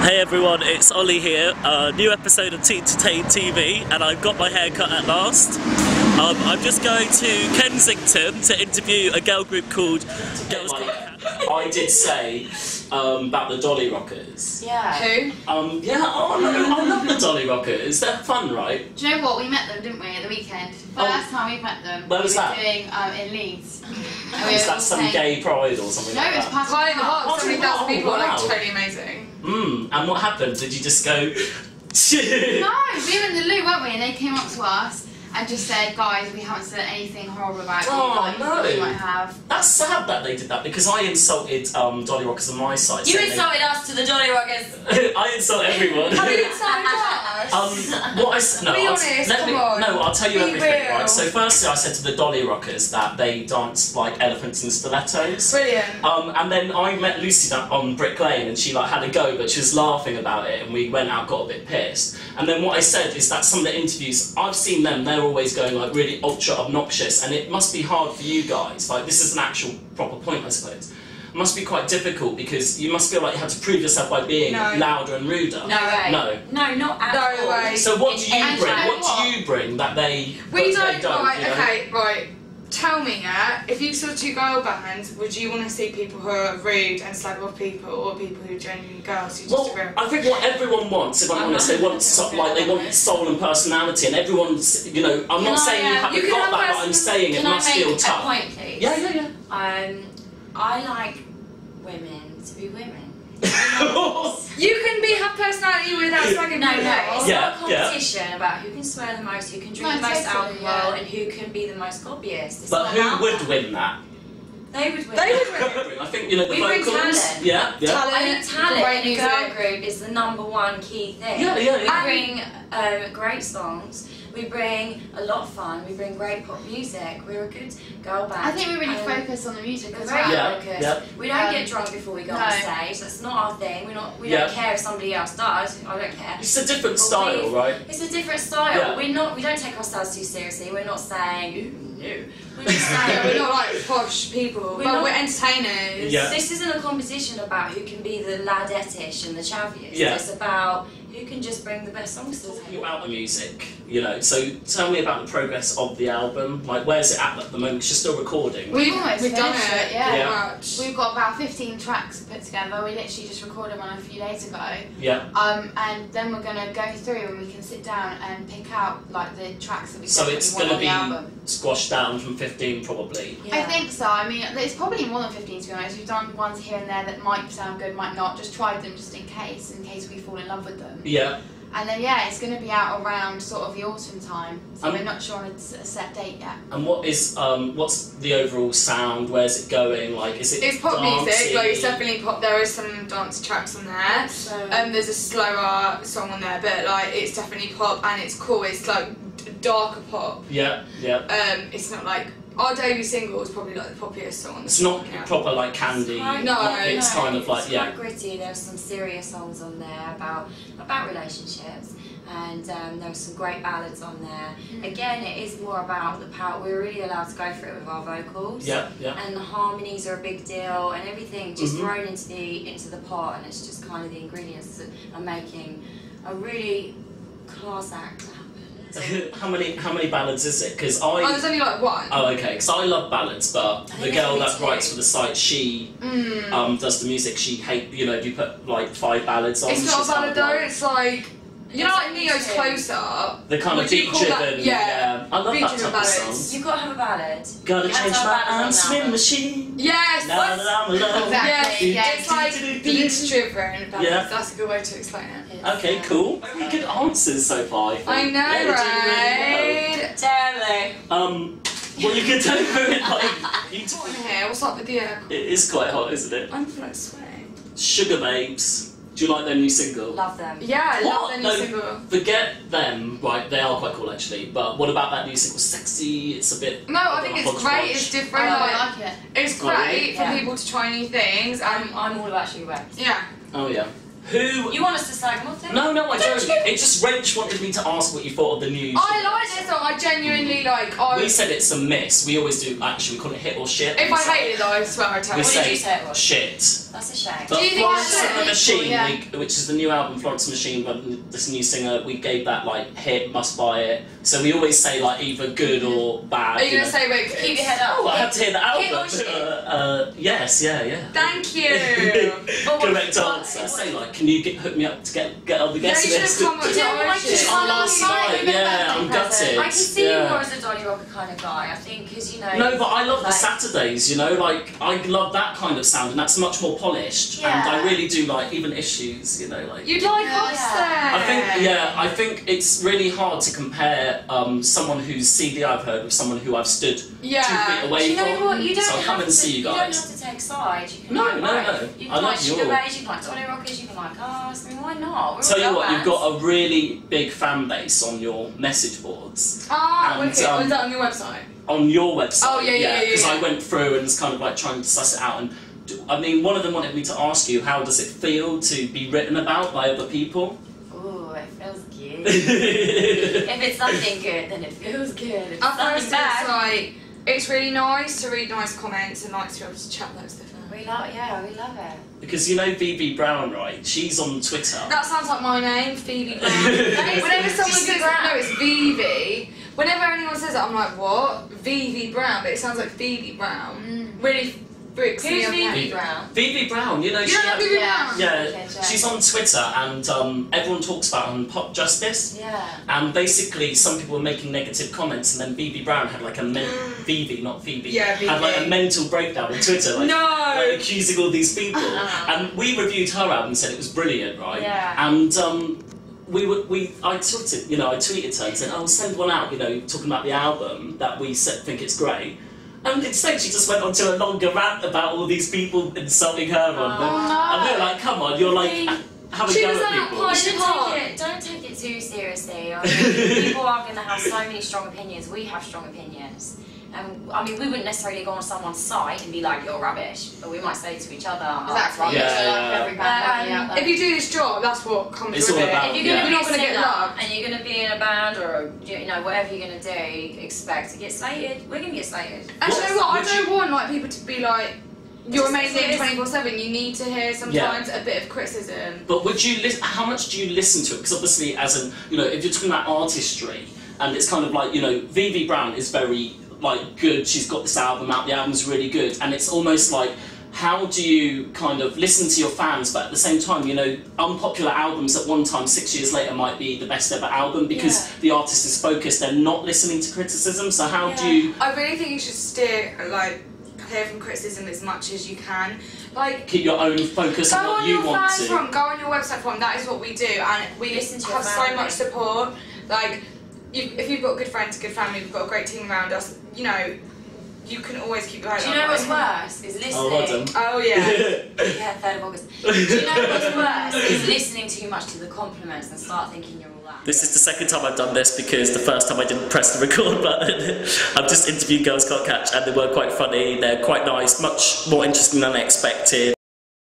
Hey everyone, it's Ollie here. New episode of TeenToday TV, and I've got my hair cut at last. I'm just going to Kensington to interview a girl group called Girls Called Cats. I did say about the Dolly Rockers. Yeah. Who? I love the Dolly Rockers. They're fun, right? Do you know what? We met them, didn't we, at the weekend? First time we met them. Where was we were that? doing in Leeds. Is that some gay pride or something No, like it was that? past Pie in the Hot, Oh, 70,000 people, wow. like totally amazing. And what happened? Did you just go... No, we were in the loo, weren't we? And they came up to us and just said, guys, we haven't said anything horrible about you guys that we might have. That's sad that they did that, because I insulted Dolly Rockers on my side. You insulted us to the Dolly Rockers. I insult everyone. Have you insulted us? What I said, no, Be honest, come on. No, I'll tell you Be everything, real. right? So firstly I said to the Dolly Rockers that they danced like elephants in stilettos. Brilliant. And then I met Lucy on Brick Lane and she like had a go, but she was laughing about it, and we went out, got a bit pissed. And then what I said is that some of the interviews, I've seen them, they're always going like really ultra obnoxious, and it must be hard for you guys, like this is an actual proper point I suppose. It must be quite difficult because you must feel like you have to prove yourself by being louder and ruder. No way. No, not at all. way. So what do you And bring? you know What do you bring that they We that don't, right, you know? okay, right. Tell me, if you saw two girl bands, would you want to see people who are rude and slag off people, or people who are genuinely girls who just agree? I think what everyone wants, if I'm honest, they want they want soul and personality, and everyone's, you know, I'm not saying you haven't got that, but I'm saying it must feel tough. Can I make a point, please? Yeah. I like women to be women. You can have personality without slagging No, people off. it's not a competition about who can swear the most, who can drink the most totally, Oh, alcohol, and who can be the most hobbyist. It's But not who about would that. win that? They would win. They would win. I think, you know, the We bring vocals. talent. Yeah. I think talent great in a girl music. group is the #1 key thing. Yeah. We bring great songs, we bring a lot of fun, we bring great pop music, we're a good girl band. I think we really focus on the music We're as very well. focused. We don't get drunk before we go on stage, that's not our thing. We don't care if somebody else does, I don't care. It's a different style, right? It's a different style. Yeah. We don't take ourselves too seriously, we're not saying, ooh, no. We're just saying, We're not like posh people, but we're entertainers. Yeah. This isn't a competition about who can be the ladettish and the chavviest. Yeah. It's about who can just bring the best songs to the table. About the music, you know, so tell me about the progress of the album. Like, where's it at the moment? 'Cause you're still recording. We've almost We've done finished it, yeah. Yeah. Much. We've got about 15 tracks put together. We literally just recorded one a few days ago. Yeah. And then we're gonna go through and we can sit down and pick out like the tracks that we So definitely it's want going to on the album. be squashed down from 15 probably. I think so. I mean, it's probably more than 15 to be honest. We've done ones here and there that might sound good, might not. Just tried them just in case we fall in love with them. Yeah. And then it's going to be out around sort of the autumn time. So we're not sure on a set date yet. And what's the overall sound? Where's it going? Like, is it It's pop dancey? music, like it's definitely pop. There is some dance tracks on there. There's a slower song on there, but like it's definitely pop and it's cool. It's like darker pop. Yeah. It's not like our debut single is probably like the poppiest song. It's not proper like Candy. It's kind of like it's quite gritty. There's some serious songs on there about relationships, and there are some great ballads on there. Again, it is more about the power. We're really allowed to go for it with our vocals. Yeah. And the harmonies are a big deal, and everything just thrown into the pot, and it's just kind of the ingredients that are making a really class act happen. How many ballads is it? Because there's only like one. Oh, okay. Because I love ballads, but the girl that writes for the site, she does the music. She if you put like 5 ballads on. It's not a ballad though. It's like like Neo's Closer. The kind of beat-driven. Yeah. I love that type of ballads. song. You've got to have a ballad. Gotta You have change to have my ballads on the answering machine. Yes. Now that I'm alone. Exactly. Yeah. It's like beat-driven ballads. Yeah. That's a good way to explain it. Okay, cool. Very good answers so far. I think. I know, Yeah, you're doing really right? Totally. well. Well, you could tell me like What's hot in here? What's up with you? It is quite hot, isn't it? I'm like sweating. Sugar Babes. Do you like their new single? Love them. Yeah, I love their new No, single. Forget them, right? They are quite cool actually. But what about that new single? Sexy. It's a bit. No, I think it's great. It's different. I like it. It's great for people to try new things. I'm all about Sugar Babes. Yeah. Oh yeah. Who? You want us to slag them off then? No, I don't. It just Rach wanted me to ask what you thought of the news. I like this song. I genuinely like. We said it's a miss. We always do. Actually, we call it hit or shit. If I hate it though, I swear I tell we you. What did you say it was? Shit. That's a shame. But Do you think Florence it's and the Machine, Yeah. which is the new album, Florence and the Machine, by this new singer, we gave that like hit, must buy it. So we always say like either good or bad. Are you know. gonna say wait? Keep your head up. Oh, I have to hear the Hit or album. shit? Yes, yeah. Thank you. Correct answer. Say like, can you hook me up to get on the Yeah, guest you should list? have come Do you know what I with just Oh, last night, yeah, I'm gutted. I can see you Yeah. more as a Dolly Rocker kind of guy, I think, because you know. No, but I love the like- Saturdays, you know, like, I love that kind of sound, and that's much more polished, and I Yeah. really do like, even Issues, you know, like... You'd like Yeah. us then. I think it's really hard to compare someone whose CD I've heard with someone who I've stood 2 feet away Do you know from, what? You don't so I'll come have and to, see you don't guys. have to take sides. You can No, like no, both. no. You I can like love you Sugar all. Babes, you can like Dolly Rockers, you can like us. I mean, why not? We're Tell all you what, girl you've bands. got a really big fan base on your message boards. Ah, And, wicked. Was that on your website? On your website. Oh, yeah. Because I went through and was kind of like trying to suss it out. And I mean, one of them wanted me to ask you, how does it feel to be written about by other people? Ooh, it feels good. If it's something good, then it feels good. If it's At something first, bad, it's like it's really nice to read nice comments and like to be able to chat loads different. we love it. Because you know Vivi Brown, right? She's on Twitter. That sounds like my name, Phoebe Brown. Whenever someone says no, it's Vivi. Whenever anyone says it, I'm like, what? Vivi Brown, but it sounds like Phoebe Brown. Really bricks me Who's up. Vivi Brown? Vivi Brown, you know, You she don't know had- Vivi Yeah. Brown? yeah, Okay, she's on Twitter and everyone talks about her on Pop Justice. Yeah. And basically, some people were making negative comments, and then Vivi Brown had like a Vivi, not Phoebe, Yeah, had like a Vivi. mental breakdown on Twitter, like, No! like accusing all these people. And we reviewed her album and said it was brilliant, right? Yeah. And I tweeted her and said, "Oh, send one out, you know, talking about the album that we think it's great." And instead, she just went on to a longer rant about all these people insulting her, and we were like, "Come on, you're like having She a go was at at people." You should don't take it too seriously. I mean, people are going to have so many strong opinions. We have strong opinions. And I mean, we wouldn't necessarily go on someone's site and be like, you're rubbish. But we might say to each other, oh, that's Exactly. rubbish. Yeah. Every band out there. If you do this job, that's what comes It's with all it. about- If you're Yeah. going You're to not be going to get loved. and you're going to be in a band or whatever you're going to do, expect to get slated. We're going to get slated. And you know what? I Would don't want like people to be like, you're Just amazing exist. 24/7. You need to hear sometimes a bit of criticism. But would you how much do you listen to it? Because obviously, as an, you know, if you're talking about artistry, and it's kind of like, you know, Vivi Brown is very like good. She's got this album out. The album's really good, and it's almost like, how do you kind of listen to your fans, but at the same time, you know, unpopular albums at one time 6 years later might be the best ever album because the artist is focused. They're not listening to criticism. So how do you I really think you should steer like clear from criticism as much as you can. Like, keep your own focus go on what on you your want fans to? forum, go on your website forum. That is what we do, and we Listen to your have so family. much support. Like, if you've got good friends, good family, we've got a great team around us. You know, you can always keep your head Do up. you know what's worse? Is listening. Oh, well done. Oh yeah. Yeah, 3rd of August. Do you know what's worse? Is listening too much to the compliments and start thinking you're all that. This is the second time I've done this because the first time I didn't press the record button. I've just interviewed Girls Can't Catch and they were quite funny, they're quite nice, much more interesting than I expected.